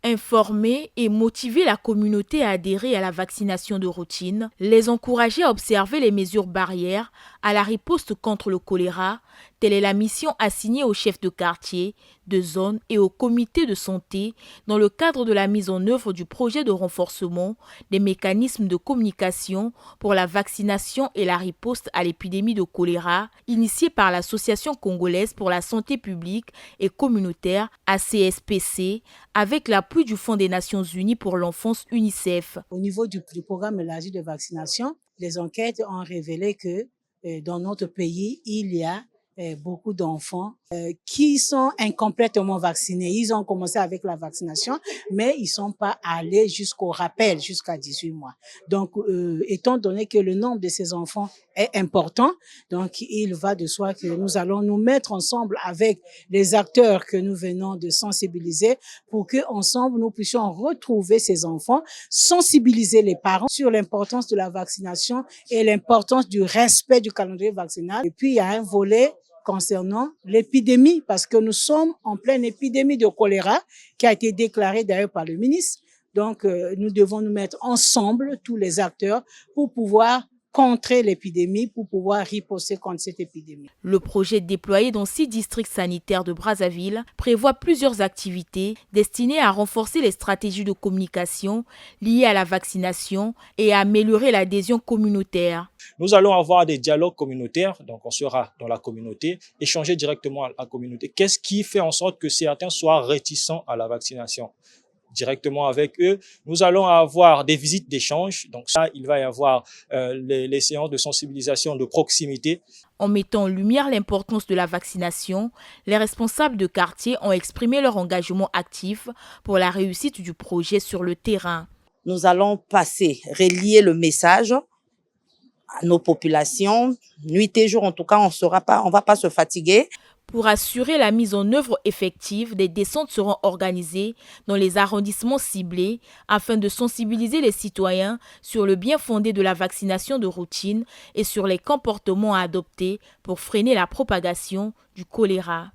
Informer et motiver la communauté à adhérer à la vaccination de routine, les encourager à observer les mesures barrières à la riposte contre le choléra, telle est la mission assignée aux chefs de quartier, de zone et aux comités de santé dans le cadre de la mise en œuvre du projet de renforcement des mécanismes de communication pour la vaccination et la riposte à l'épidémie de choléra, initié par l'Association congolaise pour la santé publique et communautaire ACSPC, avec l'appui du Fonds des Nations Unies pour l'enfance UNICEF. Au niveau du programme élargi de vaccination, les enquêtes ont révélé que dans notre pays, il y a beaucoup d'enfants qui sont incomplètement vaccinés. Ils ont commencé avec la vaccination, mais ils ne sont pas allés jusqu'au rappel, jusqu'à 18 mois. Donc, étant donné que le nombre de ces enfants est important, donc il va de soi que nous allons nous mettre ensemble avec les acteurs que nous venons de sensibiliser pour que ensemble nous puissions retrouver ces enfants, sensibiliser les parents sur l'importance de la vaccination et l'importance du respect du calendrier vaccinal. Et puis, il y a un volet concernant l'épidémie, parce que nous sommes en pleine épidémie de choléra qui a été déclarée d'ailleurs par le ministre. Donc, nous devons nous mettre ensemble, tous les acteurs, pour pouvoir contrer l'épidémie, pour pouvoir riposter contre cette épidémie. Le projet déployé dans 6 districts sanitaires de Brazzaville prévoit plusieurs activités destinées à renforcer les stratégies de communication liées à la vaccination et à améliorer l'adhésion communautaire. Nous allons avoir des dialogues communautaires, donc on sera dans la communauté, échanger directement à la communauté. Qu'est-ce qui fait en sorte que certains soient réticents à la vaccination ? Directement avec eux, nous allons avoir des visites d'échange. Donc ça, il va y avoir les séances de sensibilisation de proximité. En mettant en lumière l'importance de la vaccination, les responsables de quartier ont exprimé leur engagement actif pour la réussite du projet sur le terrain. Nous allons relier le message à nos populations, nuit et jour. En tout cas, on va pas se fatiguer. Pour assurer la mise en œuvre effective, des descentes seront organisées dans les arrondissements ciblés afin de sensibiliser les citoyens sur le bien fondé de la vaccination de routine et sur les comportements à adopter pour freiner la propagation du choléra.